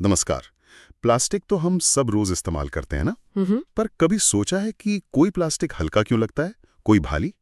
नमस्कार। प्लास्टिक तो हम सब रोज इस्तेमाल करते हैं ना। पर कभी सोचा है कि कोई प्लास्टिक हल्का क्यों लगता है, कोई भारी?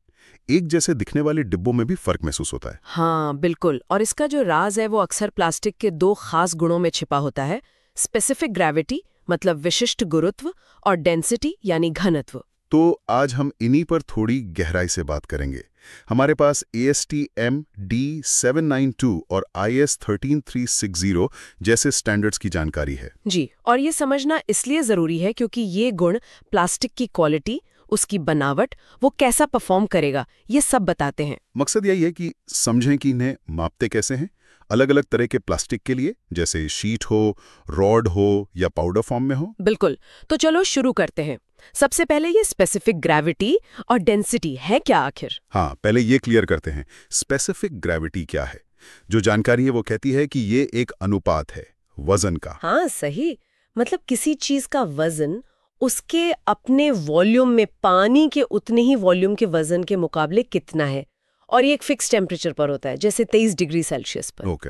एक जैसे दिखने वाले डिब्बों में भी फर्क महसूस होता है। हाँ बिल्कुल। और इसका जो राज है वो अक्सर प्लास्टिक के दो खास गुणों में छिपा होता है। स्पेसिफिक ग्रेविटी मतलब विशिष्ट गुरुत्व, और डेंसिटी यानी घनत्व। तो आज हम इन्हीं पर थोड़ी गहराई से बात करेंगे। हमारे पास ASTM D792 और IS 13360 जैसे स्टैंडर्ड्स की जानकारी है। जी, और ये समझना इसलिए ज़रूरी है क्योंकि ये गुण प्लास्टिक की क्वालिटी, उसकी बनावट, वो कैसा परफॉर्म करेगा, ये सब बताते हैं। मकसद यही है कि समझें कि इन्हें मापते कैसे हैं। अलग अलग तरह के प्लास्टिक के लिए, जैसे शीट हो, रॉड हो या पाउडर फॉर्म में हो। बिल्कुल। तो चलो शुरू करते हैं। सबसे पहले ये स्पेसिफिक ग्रेविटी और डेंसिटी है क्या आखिर? हाँ, पहले ये क्लियर करते हैं, स्पेसिफिक ग्रेविटी क्या है। जो जानकारी है वो कहती है कि ये एक अनुपात है वजन का। हाँ सही। मतलब किसी चीज का वजन उसके अपने वॉल्यूम में पानी के उतने ही वॉल्यूम के वजन के मुकाबले कितना है, और ये एक फिक्स टेम्परेचर पर होता है, जैसे 23 डिग्री सेल्सियस पर। ओके।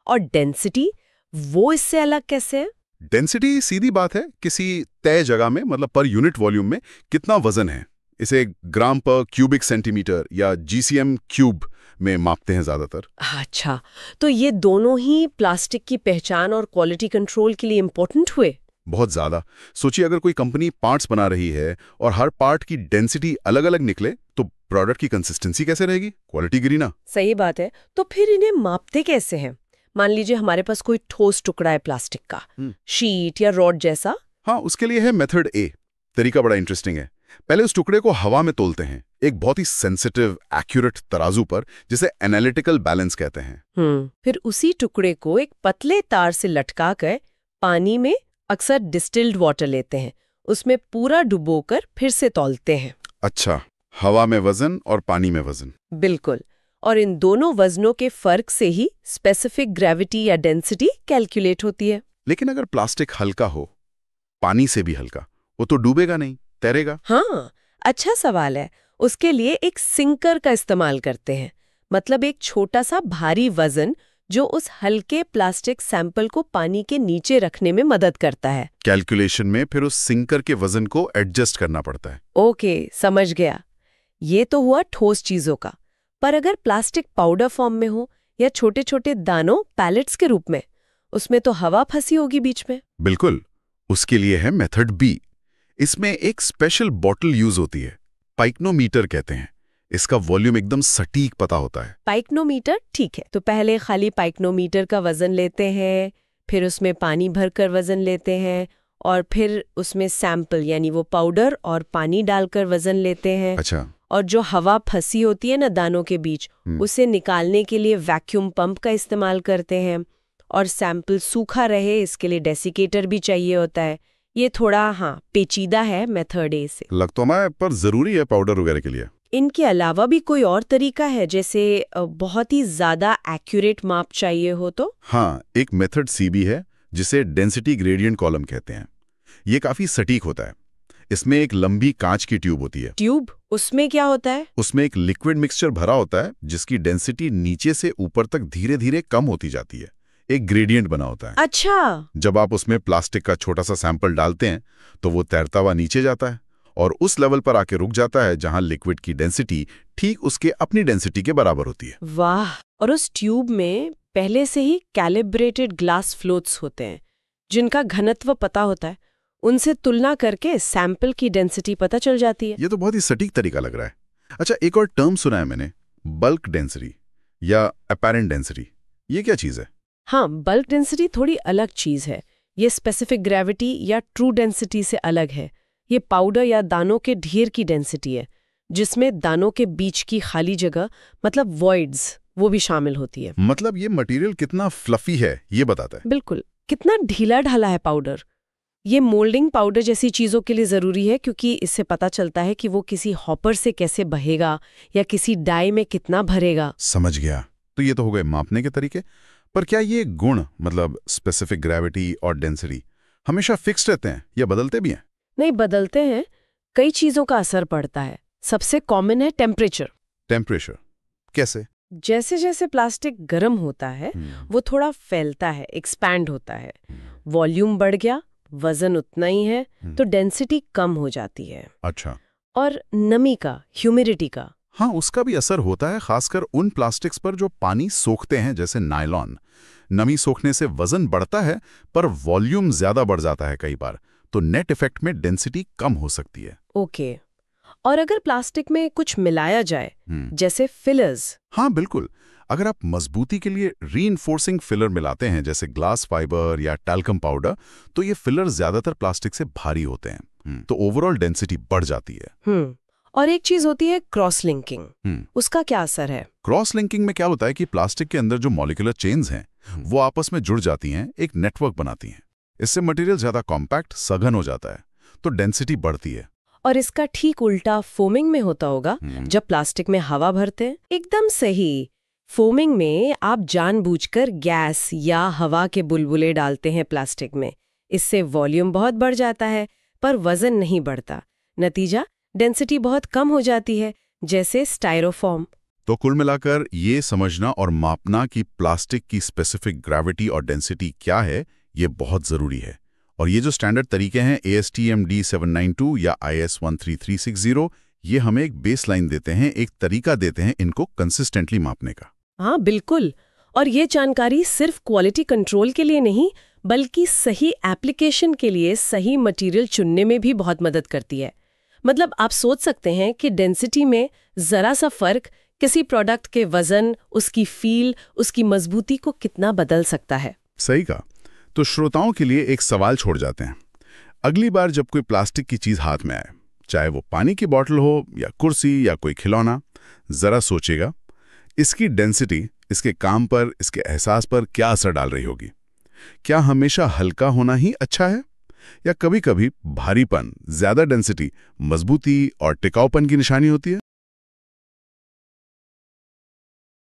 और डेंसिटी, वो इससे अलग कैसे है? डेंसिटी सीधी बात है, किसी तय जगह में मतलब पर यूनिट वॉल्यूम में कितना वजन है। इसे ग्राम पर क्यूबिक सेंटीमीटर या GCM क्यूब में मापते हैं ज्यादातर। अच्छा, तो ये दोनों ही प्लास्टिक की पहचान और क्वालिटी कंट्रोल के लिए इम्पोर्टेंट हुए। बहुत ज्यादा। सोचिए, अगर कोई कंपनी पार्ट्स बना रही है और हर पार्ट की डेंसिटी अलग अलग निकले तो प्रोडक्ट की कंसिस्टेंसी कैसे रहेगी? क्वालिटी गिरी ना। सही बात है। तो फिर इन्हें मापते कैसे हैं? मान लीजिए हमारे पास कोई ठोस टुकड़ा है प्लास्टिक का, शीट या रॉड जैसा। हाँ, उसके लिए है मेथड A। तरीका बड़ा इंटरेस्टिंग है। पहले उस टुकड़े को हवा में तोलते हैं, एक बहुत ही सेंसिटिव एक्यूरेट तराजू पर, जिसे एनालिटिकल बैलेंस कहते हैं। फिर उसी टुकड़े को एक पतले तार से लटकाकर पानी में, अक्सर डिस्टिल्ड वाटर लेते हैं, उसमें पूरा डुबोकर फिर से तौलते हैं। अच्छा, हवा में वजन और पानी में वजन। बिल्कुल। और इन दोनों वजनों के फर्क से ही स्पेसिफिक ग्रेविटी या डेंसिटी कैलकुलेट होती है। लेकिन अगर प्लास्टिक हल्का हो, पानी से भी हल्का, वो तो डूबेगा नहीं, तैरेगा। हाँ, अच्छा सवाल है। उसके लिए एक सिंकर का इस्तेमाल करते हैं, मतलब एक छोटा सा भारी वजन जो उस हल्के प्लास्टिक सैंपल को पानी के नीचे रखने में मदद करता है। कैलकुलेशन में फिर उस सिंकर के वजन को एडजस्ट करना पड़ता है। ओके, समझ गया। ये तो हुआ ठोस चीजों का। पर अगर प्लास्टिक पाउडर फॉर्म में हो या छोटे छोटे दानों पैलेट्स के रूप में, उसमें तो हवा फंसी होगी बीच में। बिल्कुल। उसके लिए है मेथड B। इसमें एक स्पेशल बॉटल यूज होती है, पाइक्नोमीटर कहते हैं। इसका वॉल्यूम एकदम सटीक पता होता है। पाइक्नोमीटर, ठीक है। तो पहले खाली पाइक्नोमीटर का वजन लेते हैं, फिर उसमें पानी भरकर वजन लेते हैं, और फिर उसमें सैंपल यानी वो पाउडर और पानी डालकर वजन लेते हैं। अच्छा। और जो हवा फंसी होती है ना दानों के बीच, उसे निकालने के लिए वैक्यूम पंप का इस्तेमाल करते हैं। और सैंपल सूखा रहे इसके लिए डेसिकेटर भी चाहिए होता है। ये थोड़ा पेचीदा है मेथड A से। लग तो हमारे पर जरूरी है पाउडर वगैरह के लिए। इनके अलावा भी कोई और तरीका है, जैसे बहुत ही ज्यादा एक्यूरेट माप चाहिए हो तो? हाँ, एक मेथड C भी है, जिसे डेंसिटी ग्रेडियंट कॉलम कहते हैं। ये काफी सटीक होता है। इसमें एक लंबी कांच की ट्यूब होती है। ट्यूब? उसमें क्या होता है? उसमें एक लिक्विड मिक्सचर भरा होता है, जिसकी डेंसिटी नीचे से ऊपर तक धीरे धीरे कम होती जाती है। एक ग्रेडियंट बना होता है। अच्छा। जब आप उसमें प्लास्टिक का छोटा सा सैंपल डालते हैं तो वो तैरता हुआ नीचे जाता है और उस लेवल पर आके रुक जाता है जहां लिक्विड की डेंसिटी ठीक उसके अपनी डेंसिटी के बराबर होती है। वाह। और उस ट्यूब में पहले से ही कैलिब्रेटेड ग्लास फ्लोट्स होते हैं, जिनका घनत्व पता होता है। उनसे तुलना करके सैंपल की डेंसिटी पता चल जाती है। ये तो बहुत ही सटीक तरीका लग रहा है। अच्छा, एक और टर्म सुना है मैंने, बल्क डेंसिटी या अपैरेंट डेंसिटी। ये क्या चीज है? हाँ, बल्क डेंसिटी थोड़ी अलग चीज है। ये स्पेसिफिक ग्रेविटी या ट्रू डेंसिटी से अलग है। ये पाउडर या दानों के ढेर की डेंसिटी है, जिसमें दानों के बीच की खाली जगह, मतलब वॉइड्स, वो भी शामिल होती है। मतलब ये मटेरियल कितना फ्लफी है ये बताता है। बिल्कुल, कितना ढीला ढाला है पाउडर। ये मोल्डिंग पाउडर जैसी चीजों के लिए जरूरी है, क्योंकि इससे पता चलता है कि वो किसी हॉपर से कैसे बहेगा या किसी डाई में कितना भरेगा। समझ गया। तो ये तो हो गए मापने के तरीके। पर क्या ये गुण, मतलब स्पेसिफिक ग्रेविटी और डेंसिटी, हमेशा फिक्स्ड रहते हैं या बदलते भी हैं? नहीं, बदलते हैं। कई चीजों का असर पड़ता है। सबसे कॉमन है टेम्परेचर। टेम्परेचर कैसे? जैसे जैसे प्लास्टिक गर्म होता है वो थोड़ा फैलता है, एक्सपैंड होता है। वॉल्यूम बढ़ गया, वजन उतना ही है, तो डेंसिटी कम हो जाती है। अच्छा। और नमी का, ह्यूमिडिटी का। हाँ, उसका भी असर होता है, खासकर उन प्लास्टिक्स पर जो पानी सोखते हैं, जैसे नायलॉन। नमी सोखने से वजन बढ़ता है, पर वॉल्यूम ज्यादा बढ़ जाता है कई बार, तो नेट इफेक्ट में डेंसिटी कम हो सकती है। ओके। और अगर प्लास्टिक में कुछ मिलाया जाए, जैसे फिलर्स? हाँ बिल्कुल। अगर आप मजबूती के लिए रीइंफोर्सिंग फिलर मिलाते हैं, जैसे ग्लास फाइबर या टैल्कम पाउडर, तो ये फिलर ज्यादातर प्लास्टिक से भारी होते हैं, तो ओवरऑल डेंसिटी बढ़ जाती है। और एक चीज होती है क्रॉस लिंकिंग। उसका क्या असर है? क्रॉस लिंकिंग में क्या होता है कि प्लास्टिक के अंदर जो मॉलिक्यूलर चेन्स हैं वो आपस में जुड़ जाती हैं, एक नेटवर्क बनाती हैं। इससे मटेरियल ज्यादा कॉम्पैक्ट, सघन हो जाता है, तो डेंसिटी बढ़ती है। और इसका ठीक उल्टा फोमिंग में होता होगा, जब प्लास्टिक में हवा भरते हैं। एकदम सही। फोमिंग में आप जानबूझकर गैस या हवा के बुलबुले डालते हैं प्लास्टिक में। इससे वॉल्यूम बहुत बढ़ जाता है, पर वजन नहीं बढ़ता। नतीजा, डेंसिटी बहुत कम हो जाती है, जैसे स्टायरोफॉर्म। तो कुल मिलाकर ये समझना और मापना कि प्लास्टिक की स्पेसिफिक ग्रेविटी और डेंसिटी क्या है, ये बहुत जरूरी है। और ये जो स्टैंडर्ड तरीके हैं ASTM D792 या IS 13360, ये हमें एक बेसलाइन देते हैं, एक तरीका देते हैं इनको कंसिस्टेंटली मापने का। हाँ बिल्कुल। और ये जानकारी सिर्फ क्वालिटी कंट्रोल के लिए नहीं, बल्कि सही एप्लीकेशन के लिए सही मटेरियल चुनने में भी बहुत मदद करती है। मतलब आप सोच सकते हैं कि डेंसिटी में जरा सा फर्क किसी प्रोडक्ट के वजन, उसकी फील, उसकी मजबूती को कितना बदल सकता है। सही कहा। तो श्रोताओं के लिए एक सवाल छोड़ जाते हैं। अगली बार जब कोई प्लास्टिक की चीज हाथ में आए, चाहे वो पानी की बोतल हो या कुर्सी या कोई खिलौना, जरा सोचेगा इसकी डेंसिटी इसके काम पर, इसके एहसास पर क्या असर डाल रही होगी। क्या हमेशा हल्का होना ही अच्छा है, या कभी-कभी भारीपन, ज्यादा डेंसिटी मजबूती और टिकाऊपन की निशानी होती है?